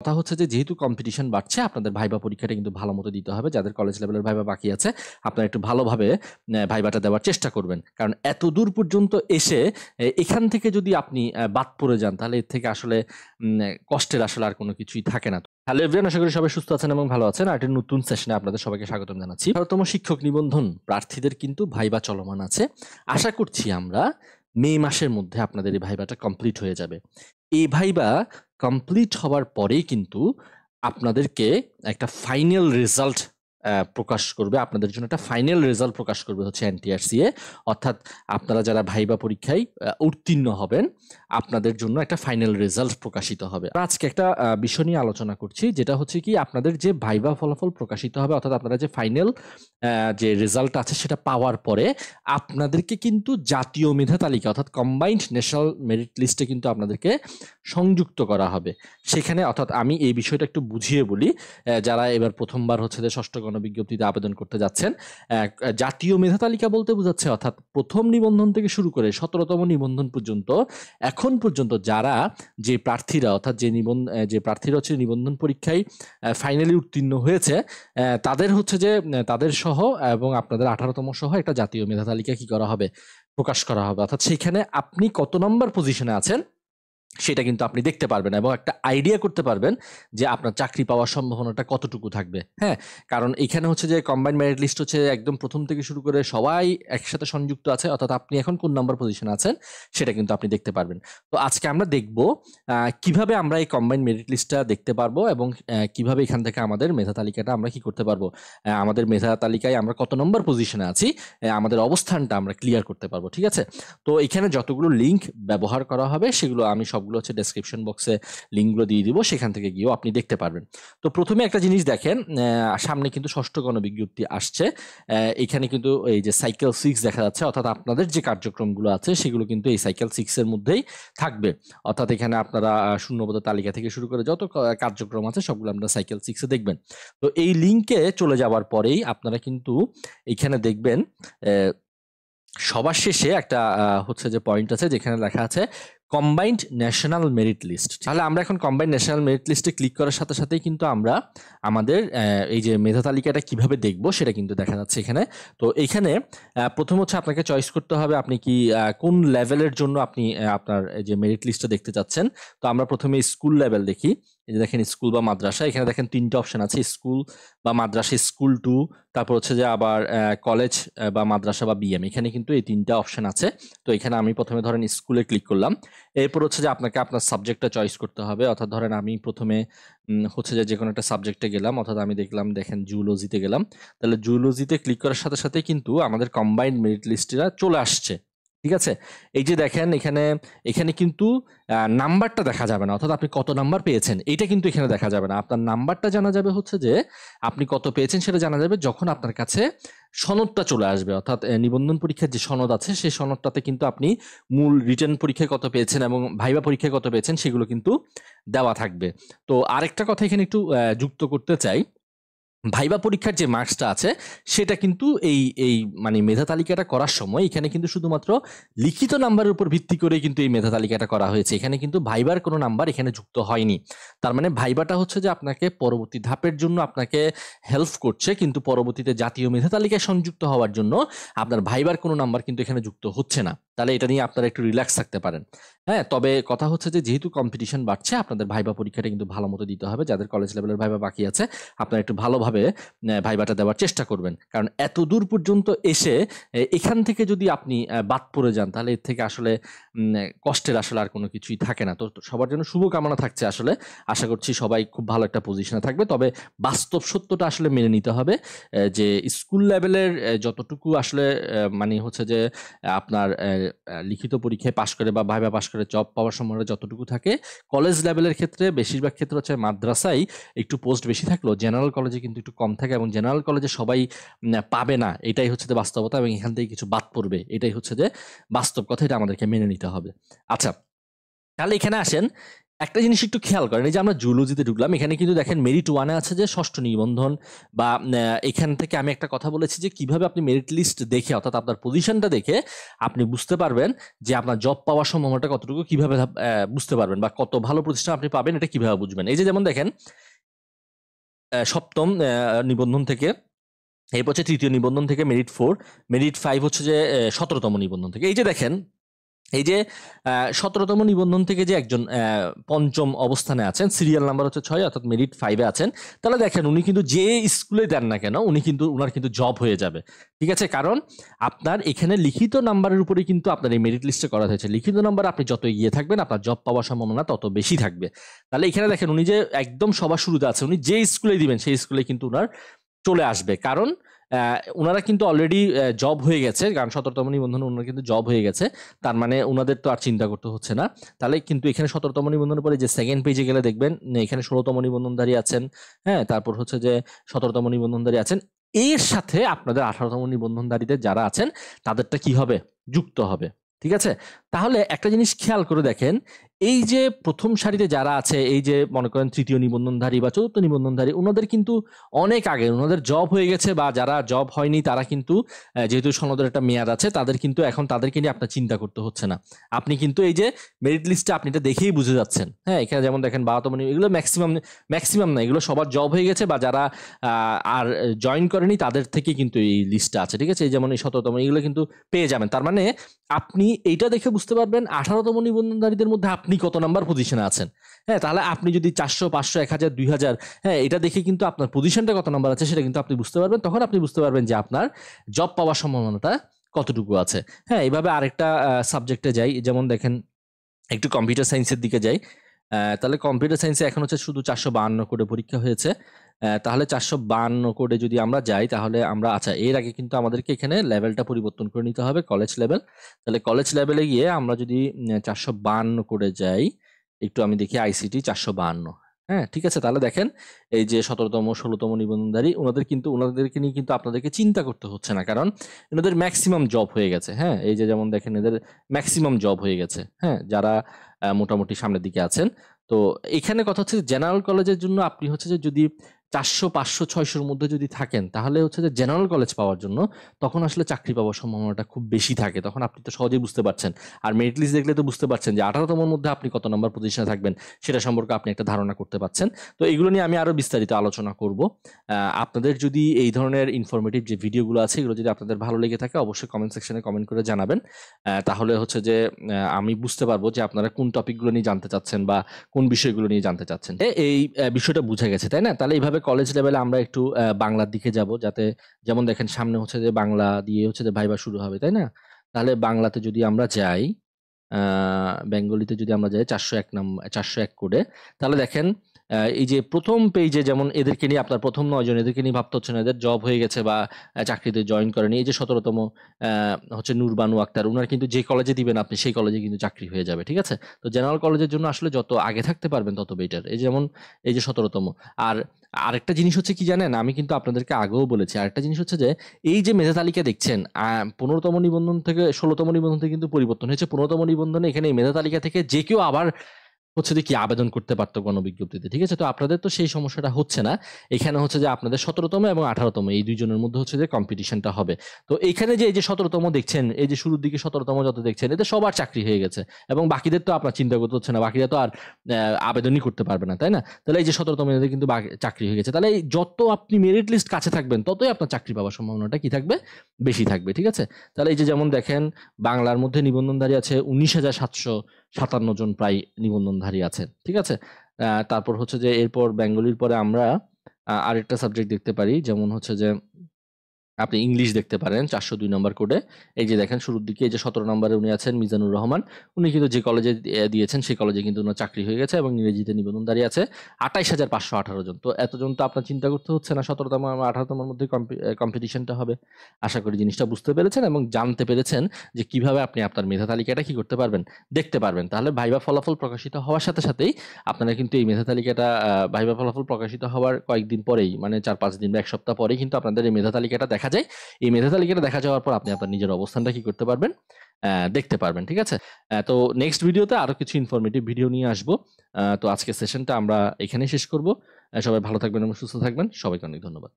কথা হচ্ছে যে যেহেতু কম্পিটিশন বাড়ছে আপনাদের ভাইবা পরীক্ষাটা কিন্তু ভালো মতো দিতে হবে। যাদের কলেজ লেভেলের ভাইবা বাকি আছে আপনারা একটু ভালোভাবে ভাইবাটা দেওয়ার চেষ্টা করবেন। কারণ এত দূর পর্যন্ত এসে এখান থেকে যদি আপনি বাদ পড়ে যান তাহলে এর থেকে আসলে কষ্টের আসলে আর কোনো কিছুই থাকে না। হ্যালো এভরিওয়ান, আশা করি সবাই সুস্থ আছেন এবং ভালো আছেন। আর একটা নতুন সেশনে আপনাদের সবাইকে স্বাগতম জানাচ্ছি। ১২তম শিক্ষক নিবন্ধন প্রার্থীদের কিন্তু ভাইবা চলমান আছে। আশা করছি আমরা মে মাসের মধ্যে আপনাদের এই ভাইবাটা কমপ্লিট হয়ে যাবে। এই ভাইবা কমপ্লিট হওয়ার পরেই কিন্তু আপনাদেরকে একটা ফাইনাল রেজাল্ট প্রকাশ করবে। আপনাদের জন্য একটা ফাইনাল রেজাল্ট প্রকাশ করবে হচ্ছে এনটিআরসিএ। অর্থাৎ আপনারা যারা ভাইবা পরীক্ষায় উত্তীর্ণ হবেন আপনাদের জন্য একটা ফাইনাল রেজাল্ট প্রকাশিত হবে। আজকে একটা বিষয় নিয়ে আলোচনা করছি, যেটা হচ্ছে কি আপনাদের যে ভাইবা ফলাফল প্রকাশিত হবে, অর্থাৎ আপনারা যে ফাইনাল যে রেজাল্ট আছে সেটা পাওয়ার পরে আপনাদেরকে কিন্তু জাতীয় মেধা তালিকা অর্থাৎ কম্বাইন্ড ন্যাশনাল মেরিট লিস্টে কিন্তু আপনাদেরকে সংযুক্ত করা হবে। সেখানে অর্থাৎ আমি এই বিষয়টা একটু বুঝিয়ে বলি, যারা এবার প্রথমবার হচ্ছে যে ষষ্ঠ গণবিজ্ঞপ্তিতে আবেদন করতে যাচ্ছেন। জাতীয় মেধা তালিকা বলতে বোঝাচ্ছে অর্থাৎ প্রথম নিবন্ধন থেকে শুরু করে ১৭তম নিবন্ধন পর্যন্ত এখন পর্যন্ত যারা যে প্রার্থীরা অর্থাৎ যে প্রার্থীরা হচ্ছে নিবন্ধন পরীক্ষায় ফাইনালি উত্তীর্ণ হয়েছে তাদের হচ্ছে যে তাদের সহ এবং আপনাদের ১৮তম সহ একটা জাতীয় মেধা তালিকা কি করা হবে, প্রকাশ করা হবে। অর্থাৎ সেইখানে আপনি কত নম্বর পজিশনে আছেন সেটা কিন্তু আপনি দেখতে পারবেন এবং একটা আইডিয়া করতে পারবেন যে আপনার চাকরি পাওয়ার সম্ভাবনাটা কতটুকু থাকবে। হ্যাঁ, কারণ এখানে হচ্ছে যে কম্বাইন্ড মেরিট লিস্ট হচ্ছে একদম প্রথম থেকে শুরু করে সবাই একসাথে সংযুক্ত আছে, অর্থাৎ আপনি এখন কোন নাম্বার পজিশনে আছেন সেটা কিন্তু আপনি দেখতে পারবেন। তো আজকে আমরা দেখব কিভাবে আমরা এই কম্বাইন্ড মেরিট লিস্টটা দেখতে পারবো এবং কিভাবে এখান থেকে আমাদের মেধা তালিকাটা আমরা কি করতে পারবো, আমাদের মেধা তালিকায় আমরা কত নম্বর পজিশনে আছি, আমাদের অবস্থানটা আমরা ক্লিয়ার করতে পারবো। ঠিক আছে, তো এখানে যতগুলো লিঙ্ক ব্যবহার করা হবে সেগুলো আমি সবগুলো হচ্ছে ডেসক্রিপশন বক্সে লিঙ্কগুলো দিয়ে দিব, সেখান থেকে গিয়েও আপনি দেখতে পারবেন। তো প্রথমে একটা জিনিস দেখেন, সামনে কিন্তু ষষ্ঠ গণবিজ্ঞপ্তি আসছে। এখানে কিন্তু এই যে সাইকেল 6 দেখা যাচ্ছে, অর্থাৎ আপনাদের যে কার্যক্রমগুলো আছে সেগুলো কিন্তু এই সাইকেল 6 এর মধ্যেই থাকবে। অর্থাৎ এখানে আপনারা শূন্যপদ তালিকা থেকে শুরু করে যত কার্যক্রম আছে সবগুলো আপনারা সাইকেল 6 এ দেখবেন। তো এই লিঙ্কে চলে যাওয়ার পরেই আপনারা কিন্তু এখানে দেখবেন সবার শেষে একটা হচ্ছে যে পয়েন্ট আছে যেখানে লেখা আছে কম্বাইন্ড ন্যাশনাল মেরিট লিস্ট। তাহলে আমরা এখন কম্বাইন্ড ন্যাশনাল মেরিট লিস্টে ক্লিক করার সাথে সাথেই কিন্তু আমরা আমাদের এই যে মেধা তালিকাটা কিভাবে দেখব সেটা কিন্তু দেখা যাচ্ছে এখানে। তো এইখানে প্রথম হচ্ছে আপনাকে চয়েস করতে হবে আপনি কি কোন লেভেলের জন্য আপনি আপনার এই যে মেরিট লিস্টটা দেখতে চাচ্ছেন। তো আমরা প্রথমে স্কুল লেভেল দেখি। এই যে দেখেন স্কুল বা মাদ্রাসা, এখানে দেখেন ৩টা অপশন আছে, স্কুল বা মাদ্রাসা, স্কুল 2, তারপর হচ্ছে যে আবার কলেজ বা মাদ্রাসা বা বিএম। এখানে কিন্তু এই 3টা অপশন আছে। তো এখানে আমি প্রথমে ধরেন স্কুলে ক্লিক করলাম। এরপর হচ্ছে যে আপনাকে আপনার সাবজেক্টটা চয়েস করতে হবে। অর্থাৎ ধরেন আমি প্রথমে হচ্ছে যে কোনো একটা সাবজেক্টে গেলাম, অর্থাৎ আমি দেখেন জুলজিতে গেলাম। তাহলে জুলজিতে ক্লিক করার সাথে সাথে কিন্তু আমাদের কম্বাইন্ড মেরিট লিস্টটা চলে আসছে। ঠিক আছে, এই যে দেখেন এখানে কিন্তু নাম্বারটা দেখা যাবে না, অর্থাৎ আপনি কত নাম্বার পেয়েছেন এইটা কিন্তু এখানে দেখা যাবে না। আপনার নাম্বারটা জানা যাবে হচ্ছে যে আপনি কত পেয়েছেন সেটা জানা যাবে যখন আপনার কাছে সনদটা চলে আসবে। অর্থাৎ নিবন্ধন পরীক্ষার যে সনদ আছে সেই সনদটাতে কিন্তু আপনি মূল রিটেন পরীক্ষায় কত পেয়েছেন এবং ভাইবা পরীক্ষায় কত পেয়েছেন সেগুলো কিন্তু দেওয়া থাকবে। তো আরেকটা কথা এখানে একটু যুক্ত করতে চাই, ভাইবা পরীক্ষার যে মার্কসটা আছে সেটা কিন্তু এই মানে মেধা তালিকাটা করার সময় এখানে কিন্তু শুধুমাত্র লিখিত নাম্বারের উপর ভিত্তি করে কিন্তু এই মেধা তালিকাটা করা হয়েছে। এখানে কিন্তু ভাইবার কোনো নাম্বার এখানে যুক্ত হয়নি। তার মানে ভাইবাটা হচ্ছে যে আপনাকে পরবর্তী ধাপের জন্য আপনাকে হেল্প করছে, কিন্তু পরবর্তীতে জাতীয় মেধা তালিকায় সংযুক্ত হওয়ার জন্য আপনার ভাইবার কোনো নাম্বার কিন্তু এখানে যুক্ত হচ্ছে না। তাহলে এটা নিয়ে আপনারা একটু রিল্যাক্স থাকতে পারেন। হ্যাঁ, তবে কথা হচ্ছে যে যেহেতু কম্পিটিশন বাড়ছে আপনাদের ভাইবা পরীক্ষাটা কিন্তু ভালো মতো দিতে হবে। যাদের কলেজ লেভেলের ভাইবা বাকি আছে আপনারা একটু ভালোভাবে ভাইবাটা দেওয়ার চেষ্টা করবেন। কারণ এত দূর পর্যন্ত এসে এখান থেকে যদি আপনি বাদ পড়ে যান তাহলে এর থেকে আসলে কষ্টের আসলে আর কোনো কিছুই থাকে না। তো সবার জন্য শুভকামনা থাকছে। আসলে আশা করছি সবাই খুব ভালো একটা পজিশনে থাকবে। তবে বাস্তব সত্যটা আসলে মেনে নিতে হবে যে স্কুল লেভেলের যতটুকু আসলে মানে হচ্ছে যে আপনার লিখিত পরীক্ষায় পাশ করে বা ভাইবা পাশ করে জব পাওয়ার সম্ভাবনা যতটুকু থাকে, কলেজ লেভেলের ক্ষেত্রে বেশিরভাগ ক্ষেত্রে হচ্ছে মাদ্রাসায় একটু পোস্ট বেশি থাকলেও জেনারেল কলেজে কিন্তু একটু কম থাকে এবং জেনারেল কলেজে সবাই পাবে না, এটাই হচ্ছে যে বাস্তবতা এবং এখান থেকে কিছু বাদ পড়বে, এটাই হচ্ছে যে বাস্তব কথা। এটা আমাদেরকে মেনে নিতে হবে। আচ্ছা, তাহলে এখানে আসেন, একটা জিনিস একটু খেয়াল করেন, এই যে আমরা জুলজিতে ঢুকলাম, এখানে কিন্তু দেখেন মেরিট ওয়ানে আছে যে ষষ্ঠ নিবন্ধন, বা এখান থেকে আমি একটা কথা বলেছি যে কিভাবে আপনি মেরিট লিস্ট দেখে অর্থাৎ আপনার পজিশনটা দেখে আপনি বুঝতে পারবেন যে আপনার জব পাওয়ার সম্ভাবনাটা কতটুকু, কিভাবে বুঝতে পারবেন বা কত ভালো প্রতিষ্ঠান আপনি পাবেন এটা কিভাবে বুঝবেন। এই যে যেমন দেখেন সপ্তম নিবন্ধন থেকে, এরপর হচ্ছে তৃতীয় নিবন্ধন থেকে মেরিট 4, মেরিট 5 হচ্ছে যে 17তম নিবন্ধন থেকে। এই যে দেখেন এই যে 17তম নিবন্ধন থেকে যে একজন পঞ্চম অবস্থানে আছেন, সিরিয়াল নাম্বার হচ্ছে 6 অর্থাৎ মেরিট 5-এ আছেন, তাহলে দেখেন উনি কিন্তু যে স্কুলে দেন না কেন উনি কিন্তু উনার কিন্তু জব হয়ে যাবে, ঠিক আছে? কারণ আপনার এখানে লিখিত নাম্বারের উপরেই কিন্তু আপনার এই মেরিট লিস্টে করা হয়েছে। লিখিত নাম্বার আপনি যত এগিয়ে থাকবেন আপনার জব পাওয়ার সম্ভাবনা তত বেশি থাকবে। তাহলে এখানে দেখেন উনি যে একদম সবার শুরুতে আছে, উনি যে স্কুলে দিবেন সেই স্কুলে কিন্তু উনার চলে আসবে, কারণ ওনারা কিন্তু অলরেডি জব হয়ে গেছে, কারণ 17তম নিবন্ধনে ওনারা কিন্তু জব হয়ে গেছে, তার মানে ওনাদের তো আর চিন্তা করতে হচ্ছে না। তাহলে কিন্তু এখানে 17তম নিবন্ধনের পরে যে সেকেন্ড পেজে গেলে দেখবেন এখানে 16তম নিবন্ধনধারী আছেন, হ্যাঁ, তারপর হচ্ছে যে 17তম নিবন্ধনধারী আছেন, এর সাথে আপনাদের 18তম নিবন্ধনধারীদের যারা আছেন তাদেরটা কি হবে, যুক্ত হবে, ঠিক আছে? তাহলে একটা জিনিস খেয়াল করে দেখেন, এই যে প্রথম সারিতে যারা আছে, এই যে মনে করেন তৃতীয় নিবন্ধনধারী বা চতুর্থ নিবন্ধনধারী, ওনাদের কিন্তু অনেক আগে ওনাদের জব হয়ে গেছে, বা যারা জব হয়নি তারা কিন্তু যেহেতু সনদের একটা মেয়াদ আছে তাদের কিন্তু এখন তাদেরকে নিয়ে আপনার চিন্তা করতে হচ্ছে না। আপনি কিন্তু এই যে মেরিট লিস্টে আপনি এটা দেখেই বুঝে যাচ্ছেন, হ্যাঁ, এখানে যেমন দেখেন 12তম এগুলো ম্যাক্সিমাম না, এগুলো সবার জব হয়ে গেছে বা যারা আর জয়েন করেনি তাদের থেকে কিন্তু এই লিস্টটা আছে, ঠিক আছে? এই যেমন এই 17তম এগুলো কিন্তু পেয়ে যাবেন। তার মানে আপনি এইটা দেখে বুঝতে পারবেন 18তম নিবন্ধনধারীদের মধ্যে আপনি কত নাম্বার পজিশনে আছেন, হ্যাঁ। তাহলে আপনি যদি 400, 500, 1000, 2000, হ্যাঁ, এটা দেখে কিন্তু আপনার পজিশনটা কত নাম্বার আছে সেটা কিন্তু আপনি বুঝতে পারবেন। তখন আপনি বুঝতে পারবেন যে আপনার জব পাওয়ার সম্ভাবনাটা কতটুকু আছে, হ্যাঁ। এইভাবে আরেকটা সাবজেক্টে যাই, যেমন দেখেন একটু কম্পিউটার সায়েন্সের দিকে যাই। তাহলে কম্পিউটার সায়েন্সে এখন হচ্ছে শুধু 452 কোডে পরীক্ষা হয়েছে। তাহলে 452 কোডে যদি আমরা যাই তাহলে আমরা, আচ্ছা, এর আগে কিন্তু আমাদেরকে এখানে লেভেলটা পরিবর্তন করে নিতে হবে, কলেজ লেভেল। তাহলে কলেজ লেভেলে গিয়ে আমরা যদি 452 কোডে যাই, একটু আমি দেখি আইসিটি 452, হ্যাঁ, ঠিক আছে। তাহলে দেখেন এই যে 17তম 16তম নিবন্ধনধারী ওনাদেরকে নিয়ে কিন্তু আপনাদেরকে চিন্তা করতে হচ্ছে না, কারণ এনাদের ম্যাক্সিমাম জব হয়ে গেছে, হ্যাঁ। এই যে যেমন দেখেন এদের ম্যাক্সিমাম জব হয়ে গেছে, হ্যাঁ, যারা মোটামুটি সামনের দিকে আছেন। তো এখানে কথা হচ্ছে জেনারেল কলেজের জন্য আপনি হচ্ছে যে যদি 400, 500, 600-র মধ্যে যদি থাকেন তাহলে হচ্ছে যে জেনারেল কলেজ পাওয়ার জন্য তখন আসলে চাকরি পাওয়ার সম্ভাবনাটা খুব বেশি থাকে, তখন আপনি তো সহজেই বুঝতে পারছেন। আর মেরিট লিস্ট দেখলে তো বুঝতে পারছেন যে 18তমর মধ্যে আপনি কত নম্বর পজিশনে থাকবেন সেটা সম্পর্কে আপনি একটা ধারণা করতে পারছেন। তো এগুলো নিয়ে আমি আরো বিস্তারিত আলোচনা করব। আপনাদের যদি এই ধরনের ইনফরমেটিভ যে ভিডিওগুলো আছে এগুলো যদি আপনাদের ভালো লেগে থাকে অবশ্যই কমেন্ট সেকশনে কমেন্ট করে জানাবেন। তাহলে হচ্ছে যে আমি বুঝতে পারবো যে আপনারা কোন টপিকগুলো নিয়ে জানতে চাচ্ছেন বা কোন বিষয়গুলো নিয়ে জানতে চাচ্ছেন। এই বিষয়টা বুঝা গেছে, তাই না? তাহলে এইভাবে কলেজ লেভেলে আমরা একটু বাংলার দিকে যাব, যাতে যেমন দেখেন সামনে হচ্ছে যে বাংলা দিয়ে হচ্ছে যে ভাইবা শুরু হবে, তাই না? তাহলে বাংলাতে যদি আমরা যাই, বেঙ্গলিতে যদি আমরা যাই 401 কোডে, তাহলে দেখেন এই যে প্রথম পেজে যেমন এদেরকে নিয়ে আপনার প্রথম 9 জন এদেরকে নিয়ে ভাবতে হচ্ছে না, এদের জব হয়ে গেছে বা চাকরিতে জয়েন করেনি। এই যে 17তম হচ্ছে নূরবানু আক্তার, ওনার কিন্তু যে কলেজে দিবেন আপনি সেই কলেজে কিন্তু চাকরি হয়ে যাবে, ঠিক আছে? তো জেনারেল কলেজের জন্য আসলে যত আগে থাকতে পারবেন তত বেটার। এই যেমন এই যে 17তম। আর আরেকটা জিনিস হচ্ছে কি জানেন, আমি কিন্তু আপনাদেরকে আগেও বলেছি, আরেকটা জিনিস হচ্ছে যে এই যে মেধা তালিকা দেখছেন 15তম নিবন্ধন থেকে 16তম নিবন্ধন থেকে কিন্তু পরিবর্তন হয়েছে। 15তম নিবন্ধনে এখানে এই মেধা তালিকা থেকে যে কেউ আবার হচ্ছে যে কি আবেদন করতে পারতো গণবিজ্ঞপ্তিতে, ঠিক আছে? তো আপনাদের তো সেই সমস্যাটা হচ্ছে না। এখানে হচ্ছে যে আপনাদের 17তম এবং 18তম এই দুইজনের মধ্যে হচ্ছে যে কম্পিটিশনটা হবে। তো এখানে যে এই যে 17তম দেখছেন, এই যে শুরুর দিকে 17তম যত দেখছেন এদের সবার চাকরি হয়ে গেছে, এবং বাকিদের তো আপনার চিন্তা করতে হচ্ছে না, বাকিরা তো আর আবেদনই করতে পারবে না, তাই না? তাহলে এই যে 17তম এদের কিন্তু চাকরি হয়ে গেছে। তাহলে যত আপনি মেরিট লিস্ট কাছে থাকবেন ততই আপনার চাকরি পাওয়ার সম্ভাবনাটা কি থাকবে, বেশি থাকবে, ঠিক আছে? তাহলে এই যে যেমন দেখেন বাংলার মধ্যে নিবন্ধনধারী আছে 19,757 জন প্রায় নিবন্ধনধারী আছে, ঠিক আছে? তারপর হচ্ছে যে এরপর বেঙ্গলির পরে আমরা আরেকটা সাবজেক্ট দেখতে পারি, যেমন হচ্ছে যে আপনি ইংলিশ দেখতে পারেন 402 নম্বর কোডে। এই যে দেখেন শুরুর দিকে এই যে 17 নম্বরে উনি আছেন মিজানুর রহমান, উনি কিন্তু যে কলেজে দিয়েছেন সেই কলেজে কিন্তু ওনার চাকরি হয়ে গেছে, এবং ইংরেজিতে নিবন্ধনধারী আছে 28,518 জন। তো এতজন তো আপনার চিন্তা করতে হচ্ছে না, 17তম এবং 18তমের মধ্যে কম্পিটিশনটা হবে। আশা করি জিনিসটা বুঝতে পেরেছেন এবং জানতে পেরেছেন যে কিভাবে আপনি আপনার মেধা তালিকাটা কি করতে পারবেন, দেখতে পারবেন। তাহলে ভাইবা ফলাফল প্রকাশিত হওয়ার সাথে সাথেই আপনারা কিন্তু এই মেধা তালিকাটা ভাইবা ফলাফল প্রকাশিত হওয়ার কয়েকদিন পরেই, মানে 4-5 দিন বা 1 সপ্তাহ পরেই কিন্তু আপনাদের এই মেধা তালিকাটা দেখা দেখা যায়। এই মেধা তালিকাটা দেখা যাওয়ার পর আপনি আপনার নিজের অবস্থানটা কি করতে পারবেন, দেখতে পারবেন। ঠিক আছে? তো নেক্সট ভিডিওতে আরো কিছু ইনফরমেটিভ ভিডিও নিয়ে আসবো। তো আজকের সেশনটা আমরা এখানেই শেষ করব। সবাই ভালো থাকবেন এবং সুস্থ থাকবেন। সবাইকে অনেক ধন্যবাদ।